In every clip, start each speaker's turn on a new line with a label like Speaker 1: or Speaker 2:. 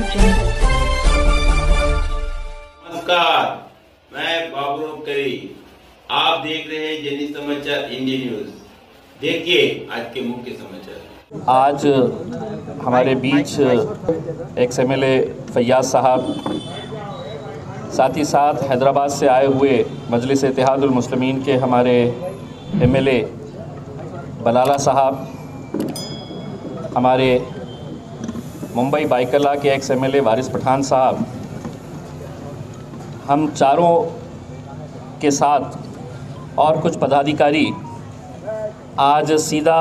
Speaker 1: नमस्कार, मैं बाबू करी। आप देख रहे हैं जेनी समाचार इंडिया न्यूज। देखिए आज के मुख्य समाचार।
Speaker 2: आज हमारे बीच एक्स एमएलए फैयाज साहब, साथ ही साथ हैदराबाद से आए हुए मजलिस इत्तेहादुल मुस्लिमीन के हमारे एमएलए बलाला साहब, हमारे मुंबई बाइकला के एक्स एमएलए वारिस पठान साहब, हम चारों के साथ और कुछ पदाधिकारी आज सीधा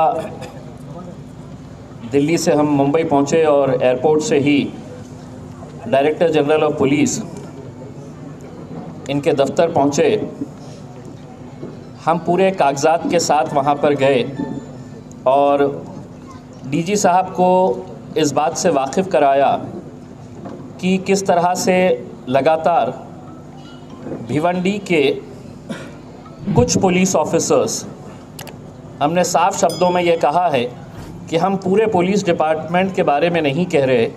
Speaker 2: दिल्ली से हम मुंबई पहुंचे और एयरपोर्ट से ही डायरेक्टर जनरल ऑफ पुलिस इनके दफ्तर पहुंचे। हम पूरे कागजात के साथ वहां पर गए और डीजी साहब को इस बात से वाकिफ़ कराया कि किस तरह से लगातार भिवंडी के कुछ पुलिस ऑफिसर्स, हमने साफ शब्दों में ये कहा है कि हम पूरे पुलिस डिपार्टमेंट के बारे में नहीं कह रहे,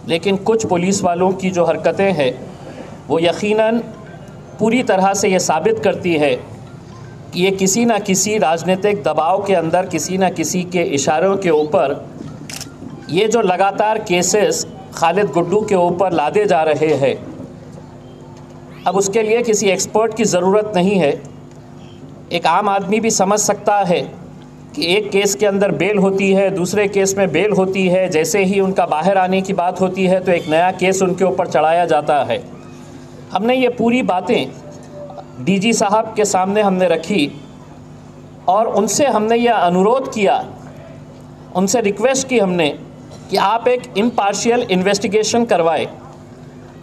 Speaker 2: लेकिन कुछ पुलिस वालों की जो हरकतें हैं वो यकीनन पूरी तरह से ये साबित करती है कि ये किसी न किसी राजनीतिक दबाव के अंदर, किसी न किसी के इशारों के ऊपर ये जो लगातार केसेस खालिद गुड्डू के ऊपर लादे जा रहे हैं। अब उसके लिए किसी एक्सपर्ट की ज़रूरत नहीं है, एक आम आदमी भी समझ सकता है कि एक केस के अंदर बेल होती है, दूसरे केस में बेल होती है, जैसे ही उनका बाहर आने की बात होती है तो एक नया केस उनके ऊपर चढ़ाया जाता है। हमने ये पूरी बातें डीजी साहब के सामने हमने रखी और उनसे हमने यह अनुरोध किया, उनसे रिक्वेस्ट की हमने कि आप एक इम्पार्शियल इन्वेस्टिगेशन करवाएं,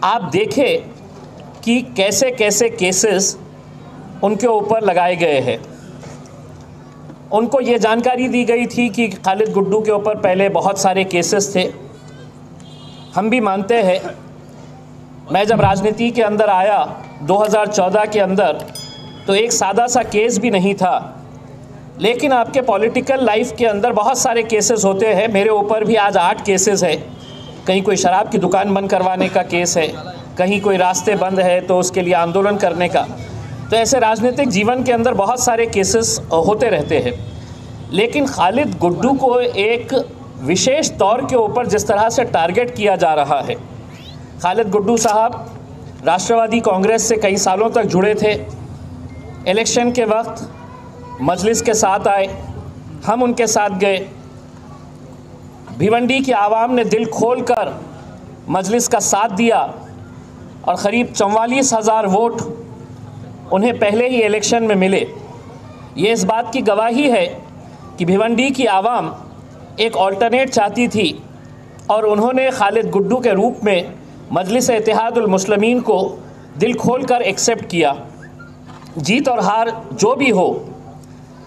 Speaker 2: आप देखें कि कैसे कैसे केसेस उनके ऊपर लगाए गए हैं। उनको ये जानकारी दी गई थी कि खालिद गुड्डू के ऊपर पहले बहुत सारे केसेस थे। हम भी मानते हैं, मैं जब राजनीति के अंदर आया 2014 के अंदर तो एक सादा सा केस भी नहीं था, लेकिन आपके पॉलिटिकल लाइफ के अंदर बहुत सारे केसेस होते हैं। मेरे ऊपर भी आज 8 केसेस है। कहीं कोई शराब की दुकान बंद करवाने का केस है, कहीं कोई रास्ते बंद है तो उसके लिए आंदोलन करने का। तो ऐसे राजनीतिक जीवन के अंदर बहुत सारे केसेस होते रहते हैं, लेकिन खालिद गुड्डू को एक विशेष तौर के ऊपर जिस तरह से टारगेट किया जा रहा है। खालिद गुड्डू साहब राष्ट्रवादी कांग्रेस से कई सालों तक जुड़े थे। इलेक्शन के वक्त मजलिस के साथ आए, हम उनके साथ गए। भिवंडी की आवाम ने दिल खोलकर मजलिस का साथ दिया और क़रीब 44,000 वोट उन्हें पहले ही इलेक्शन में मिले। ये इस बात की गवाही है कि भिवंडी की आवाम एक ऑल्टरनेट चाहती थी और उन्होंने खालिद गुड्डू के रूप में मजलिस इत्तेहादुल मुस्लिमीन को दिल खोलकर एक्सेप्ट किया। जीत और हार जो भी हो,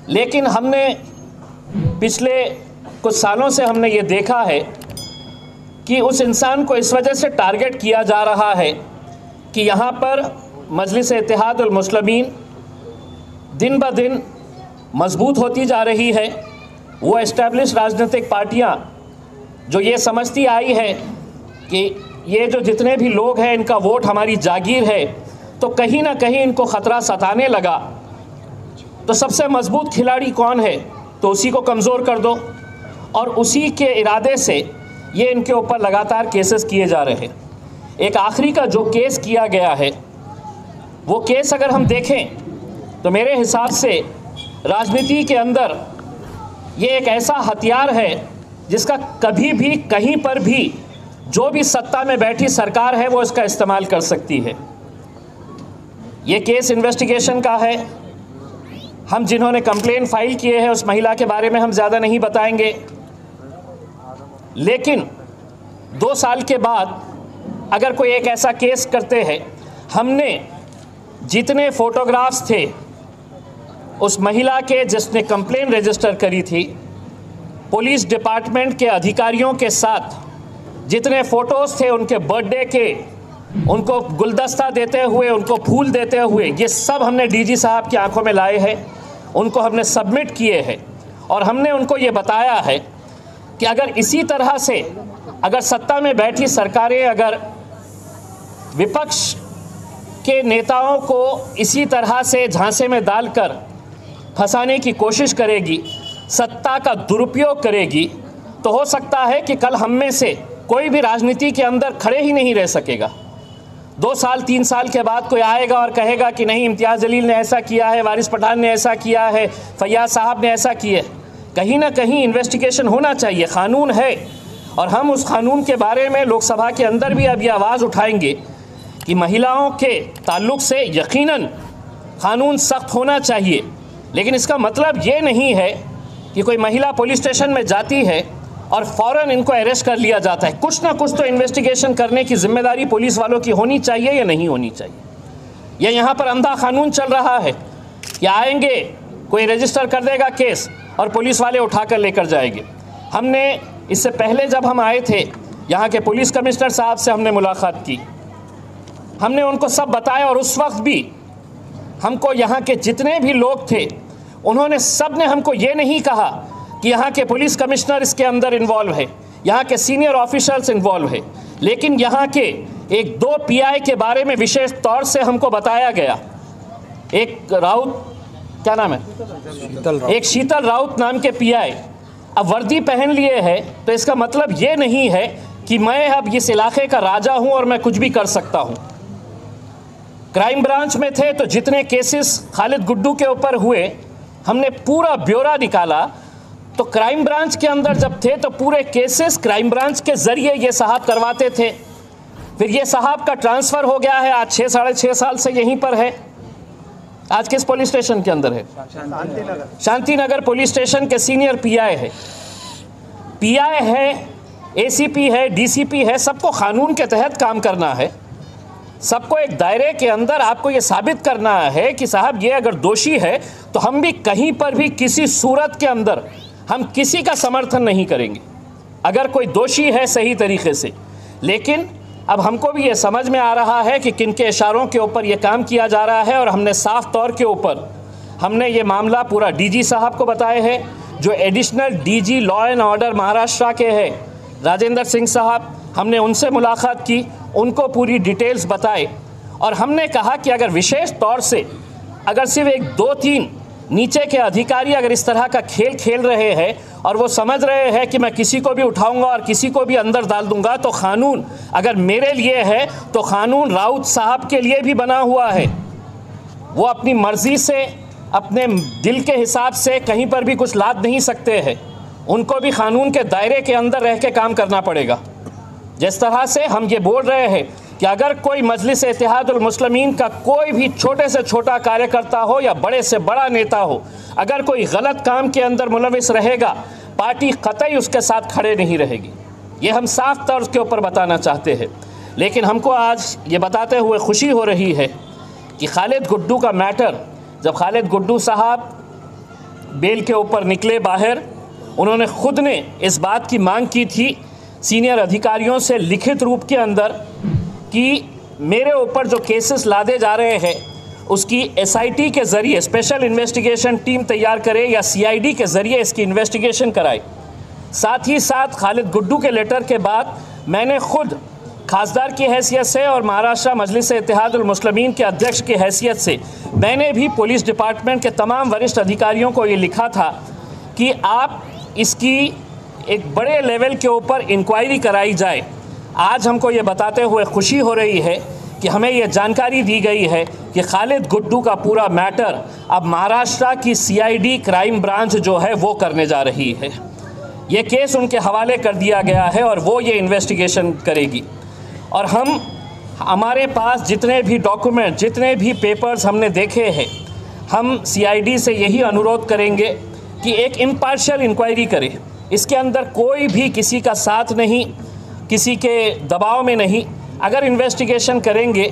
Speaker 2: लेकिन हमने पिछले कुछ सालों से हमने ये देखा है कि उस इंसान को इस वजह से टारगेट किया जा रहा है कि यहाँ पर मजलिस इत्तेहादुल मुस्लिमीन दिन ब दिन मजबूत होती जा रही है। वो एस्टेब्लिश राजनीतिक पार्टियाँ जो ये समझती आई है कि ये जो जितने भी लोग हैं इनका वोट हमारी जागीर है, तो कहीं ना कहीं इनको ख़तरा सताने लगा तो सबसे मजबूत खिलाड़ी कौन है तो उसी को कमज़ोर कर दो, और उसी के इरादे से ये इनके ऊपर लगातार केसेस किए जा रहे हैं। एक आखिरी का जो केस किया गया है, वो केस अगर हम देखें तो मेरे हिसाब से राजनीति के अंदर ये एक ऐसा हथियार है जिसका कभी भी कहीं पर भी जो भी सत्ता में बैठी सरकार है वो इसका इस्तेमाल कर सकती है। ये केस इन्वेस्टिगेशन का है। हम जिन्होंने कंप्लेन फाइल किए हैं उस महिला के बारे में हम ज़्यादा नहीं बताएंगे, लेकिन 2 साल के बाद अगर कोई एक ऐसा केस करते हैं, हमने जितने फ़ोटोग्राफ्स थे उस महिला के जिसने कंप्लेन रजिस्टर करी थी, पुलिस डिपार्टमेंट के अधिकारियों के साथ जितने फ़ोटोज़ थे उनके बर्थडे के, उनको गुलदस्ता देते हुए, उनको फूल देते हुए, ये सब हमने डीजी साहब की आंखों में लाए हैं, उनको हमने सबमिट किए हैं और हमने उनको ये बताया है कि अगर इसी तरह से अगर सत्ता में बैठी सरकारें अगर विपक्ष के नेताओं को इसी तरह से झांसे में डालकर फंसाने की कोशिश करेगी, सत्ता का दुरुपयोग करेगी, तो हो सकता है कि कल हम में से कोई भी राजनीति के अंदर खड़े ही नहीं रह सकेगा। 2 साल 3 साल के बाद कोई आएगा और कहेगा कि नहीं, इम्तियाज़ जलील ने ऐसा किया है, वारिस पठान ने ऐसा किया है, फैयाज साहब ने ऐसा किया है। कहीं ना कहीं इन्वेस्टिगेशन होना चाहिए, कानून है, और हम उस कानून के बारे में लोकसभा के अंदर भी अभी आवाज़ उठाएंगे कि महिलाओं के ताल्लुक़ से यकीनन कानून सख्त होना चाहिए। लेकिन इसका मतलब ये नहीं है कि कोई महिला पुलिस स्टेशन में जाती है और फ़ौरन इनको अरेस्ट कर लिया जाता है। कुछ ना कुछ तो इन्वेस्टिगेशन करने की जिम्मेदारी पुलिस वालों की होनी चाहिए या नहीं होनी चाहिए। यह यहाँ पर अंधा कानून चल रहा है कि आएंगे, कोई रजिस्टर कर देगा केस और पुलिस वाले उठाकर लेकर जाएंगे। हमने इससे पहले जब हम आए थे, यहाँ के पुलिस कमिश्नर साहब से हमने मुलाकात की, हमने उनको सब बताया, और उस वक्त भी हमको यहाँ के जितने भी लोग थे उन्होंने सब ने हमको ये नहीं कहा कि यहाँ के पुलिस कमिश्नर इसके अंदर इन्वॉल्व है, यहाँ के सीनियर ऑफिसर्स इन्वॉल्व है, लेकिन यहाँ के 1-2 पीआई के बारे में विशेष तौर से हमको बताया गया। एक राउत, क्या नाम है, एक शीतल राउत नाम के पीआई अब वर्दी पहन लिए है, तो इसका मतलब ये नहीं है कि मैं अब इस इलाके का राजा हूँ और मैं कुछ भी कर सकता हूँ। क्राइम ब्रांच में थे तो जितने केसेस खालिद गुड्डू के ऊपर हुए हमने पूरा ब्यौरा निकाला, तो क्राइम ब्रांच के अंदर जब थे तो पूरे केसेस क्राइम ब्रांच के ज़रिए ये साहब करवाते थे। फिर ये साहब का ट्रांसफ़र हो गया है, आज 6-6.5 साल से यहीं पर है। आज किस पुलिस स्टेशन के अंदर है? शांति नगर पुलिस स्टेशन के सीनियर पीआई है, पीआई है, एसीपी है, डीसीपी है। सबको कानून के तहत काम करना है, सबको एक दायरे के अंदर आपको ये साबित करना है कि साहब ये अगर दोषी है तो हम भी कहीं पर भी किसी सूरत के अंदर हम किसी का समर्थन नहीं करेंगे अगर कोई दोषी है सही तरीके से। लेकिन अब हमको भी ये समझ में आ रहा है कि किन के इशारों के ऊपर ये काम किया जा रहा है, और हमने साफ तौर के ऊपर हमने ये मामला पूरा डीजी साहब को बताए हैं, जो additional DG law and order Maharashtra के हैं राजेंद्र सिंह साहब। हमने उनसे मुलाकात की, उनको पूरी डिटेल्स बताए, और हमने कहा कि अगर विशेष तौर से अगर सिर्फ 1-2-3 नीचे के अधिकारी अगर इस तरह का खेल खेल रहे हैं और वो समझ रहे हैं कि मैं किसी को भी उठाऊंगा और किसी को भी अंदर डाल दूंगा, तो कानून अगर मेरे लिए है तो कानून राउत साहब के लिए भी बना हुआ है। वो अपनी मर्जी से अपने दिल के हिसाब से कहीं पर भी कुछ लाद नहीं सकते हैं, उनको भी कानून के दायरे के अंदर रह के काम करना पड़ेगा। जिस तरह से हम ये बोल रहे हैं कि अगर कोई मजलिस इत्तेहादुल मुस्लिमीन का कोई भी छोटे से छोटा कार्यकर्ता हो या बड़े से बड़ा नेता हो, अगर कोई गलत काम के अंदर मुलविस रहेगा, पार्टी कतई उसके साथ खड़े नहीं रहेगी। ये हम साफ तौर के ऊपर बताना चाहते हैं। लेकिन हमको आज ये बताते हुए खुशी हो रही है कि खालिद गुड्डू का मैटर, जब खालिद गुड्डू साहब बेल के ऊपर निकले बाहर, उन्होंने खुद ने इस बात की मांग की थी सीनियर अधिकारियों से लिखित रूप के अंदर कि मेरे ऊपर जो केसेस लादे जा रहे हैं उसकी एसआईटी के ज़रिए स्पेशल इन्वेस्टिगेशन टीम तैयार करे या सीआईडी के ज़रिए इसकी इन्वेस्टिगेशन कराए। साथ ही साथ खालिद गुड्डू के लेटर के बाद मैंने खुद खासदार की हैसियत से और महाराष्ट्र मजलिस इत्तेहादुल मुस्लिमीन के अध्यक्ष की हैसियत से मैंने भी पुलिस डिपार्टमेंट के तमाम वरिष्ठ अधिकारियों को ये लिखा था कि आप इसकी एक बड़े लेवल के ऊपर इंक्वायरी कराई जाए। आज हमको ये बताते हुए खुशी हो रही है कि हमें ये जानकारी दी गई है कि खालिद गुड्डू का पूरा मैटर अब महाराष्ट्र की सीआईडी क्राइम ब्रांच जो है वो करने जा रही है। ये केस उनके हवाले कर दिया गया है और वो ये इन्वेस्टिगेशन करेगी। और हमारे पास जितने भी डॉक्यूमेंट, जितने भी पेपर्स हमने देखे हैं, हम सीआईडी से यही अनुरोध करेंगे कि एक इम्पार्शियल इंक्वायरी करे। इसके अंदर कोई भी किसी का साथ नहीं, किसी के दबाव में नहीं। अगर इन्वेस्टिगेशन करेंगे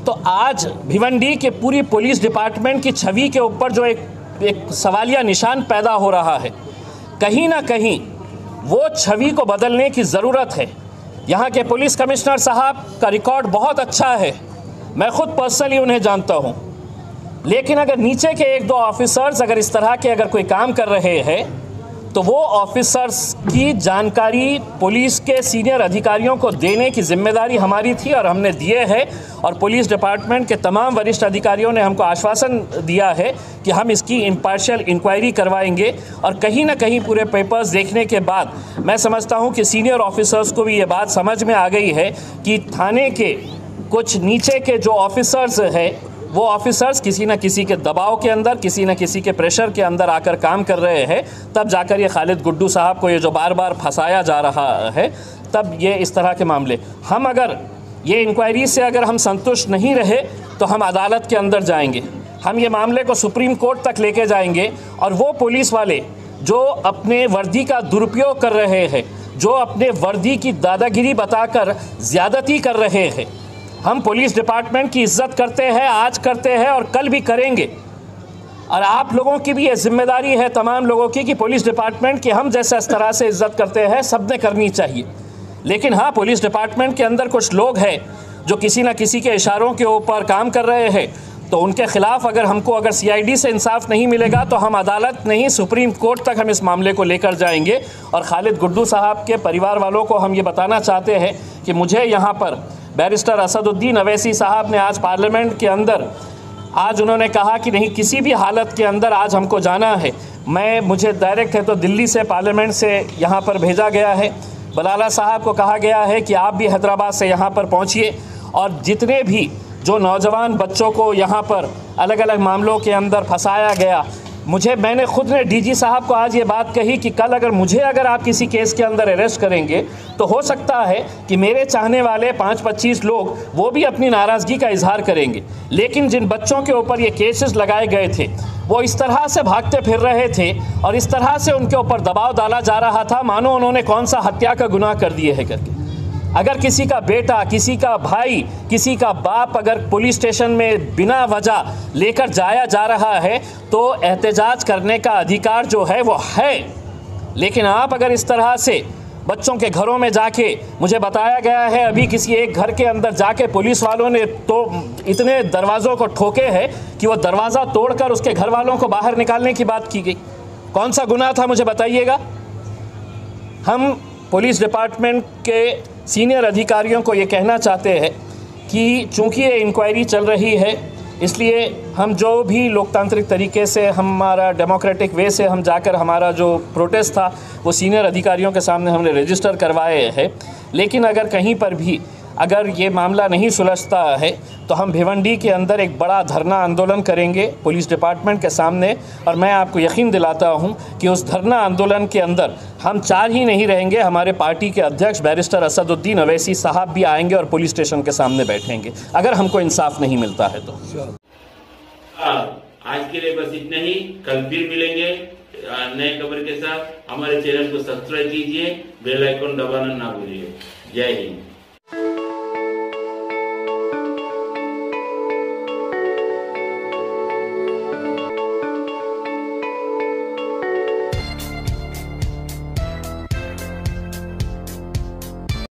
Speaker 2: तो आज भिवंडी के पूरी पुलिस डिपार्टमेंट की छवि के ऊपर जो एक सवालिया निशान पैदा हो रहा है, कहीं ना कहीं वो छवि को बदलने की ज़रूरत है। यहाँ के पुलिस कमिश्नर साहब का रिकॉर्ड बहुत अच्छा है, मैं ख़ुद पर्सनली उन्हें जानता हूँ। लेकिन अगर नीचे के 1-2 ऑफिसर्स अगर इस तरह के अगर कोई काम कर रहे हैं तो वो ऑफिसर्स की जानकारी पुलिस के सीनियर अधिकारियों को देने की जिम्मेदारी हमारी थी और हमने दिए है। और पुलिस डिपार्टमेंट के तमाम वरिष्ठ अधिकारियों ने हमको आश्वासन दिया है कि हम इसकी इम्पार्शियल इंक्वायरी करवाएंगे। और कहीं ना कहीं पूरे पेपर्स देखने के बाद मैं समझता हूं कि सीनियर ऑफिसर्स को भी ये बात समझ में आ गई है कि थाने के कुछ नीचे के जो ऑफिसर्स हैं वो ऑफिसर्स किसी न किसी के दबाव के अंदर, किसी न किसी के प्रेशर के अंदर आकर काम कर रहे हैं। तब जाकर ये खालिद गुड्डू साहब को ये जो बार बार फंसाया जा रहा है, तब ये इस तरह के मामले, हम अगर ये इंक्वायरी से अगर हम संतुष्ट नहीं रहे तो हम अदालत के अंदर जाएंगे। हम ये मामले को सुप्रीम कोर्ट तक लेके जाएंगे। और वो पुलिस वाले जो अपने वर्दी का दुरुपयोग कर रहे हैं, जो अपने वर्दी की दादागिरी बताकर ज़्यादती कर रहे हैं, हम पुलिस डिपार्टमेंट की इज्जत करते हैं, आज करते हैं और कल भी करेंगे। और आप लोगों की भी ये जिम्मेदारी है, तमाम लोगों की, कि पुलिस डिपार्टमेंट की हम जैसे इस तरह से इज्जत करते हैं सब ने करनी चाहिए। लेकिन हाँ, पुलिस डिपार्टमेंट के अंदर कुछ लोग हैं जो किसी न किसी के इशारों के ऊपर काम कर रहे हैं, तो उनके खिलाफ अगर CID से इंसाफ नहीं मिलेगा तो हम अदालत नहीं, सुप्रीम कोर्ट तक हम इस मामले को लेकर जाएंगे। और खालिद गुड्डू साहब के परिवार वालों को हम ये बताना चाहते हैं कि मुझे यहाँ पर बैरिस्टर असदुद्दीन अवैसी साहब ने आज पार्लियामेंट के अंदर आज उन्होंने कहा कि नहीं, किसी भी हालत के अंदर आज हमको जाना है। मुझे डायरेक्ट है तो दिल्ली से, पार्लियामेंट से यहाँ पर भेजा गया है। बलाला साहब को कहा गया है कि आप भी हैदराबाद से यहाँ पर पहुँचिए और जितने भी जो नौजवान बच्चों को यहाँ पर अलग अलग मामलों के अंदर फंसाया गया, मैंने खुद ने DG साहब को आज ये बात कही कि कल अगर आप किसी केस के अंदर अरेस्ट करेंगे तो हो सकता है कि मेरे चाहने वाले 5-25 लोग वो भी अपनी नाराज़गी का इजहार करेंगे। लेकिन जिन बच्चों के ऊपर ये केसेस लगाए गए थे वो इस तरह से भागते फिर रहे थे और इस तरह से उनके ऊपर दबाव डाला जा रहा था मानो उन्होंने कौन सा हत्या का गुनाह कर दिए है करके। अगर किसी का बेटा, किसी का भाई, किसी का बाप अगर पुलिस स्टेशन में बिना वजह लेकर जाया जा रहा है तो एहतजाज करने का अधिकार जो है वो है। लेकिन आप अगर इस तरह से बच्चों के घरों में जाके, मुझे बताया गया है अभी किसी एक घर के अंदर जाके पुलिस वालों ने तो इतने दरवाज़ों को ठोके हैं कि वो दरवाज़ा तोड़कर उसके घर वालों को बाहर निकालने की बात की गई। कौन सा गुनाह था मुझे बताइएगा। हम पुलिस डिपार्टमेंट के सीनियर अधिकारियों को ये कहना चाहते हैं कि चूंकि ये इंक्वायरी चल रही है, इसलिए हम जो भी लोकतांत्रिक तरीके से, हमारा डेमोक्रेटिक वे से हम जाकर हमारा जो प्रोटेस्ट था वो सीनियर अधिकारियों के सामने हमने रजिस्टर करवाए हैं। लेकिन अगर कहीं पर भी अगर ये मामला नहीं सुलझता है तो हम भिवंडी के अंदर एक बड़ा धरना आंदोलन करेंगे पुलिस डिपार्टमेंट के सामने। और मैं आपको यकीन दिलाता हूं कि उस धरना आंदोलन के अंदर हम 4 ही नहीं रहेंगे, हमारे पार्टी के अध्यक्ष बैरिस्टर असदुद्दीन अवैसी साहब भी आएंगे और पुलिस स्टेशन के सामने बैठेंगे अगर हमको इंसाफ नहीं मिलता है तो।
Speaker 1: आज के लिए बस इतना ही। कल फिर मिलेंगे नए खबर के साथ। हमारे चैनल को सब्सक्राइब कीजिए, बेल आइकन दबाना ना भूलिए। जय हिंद।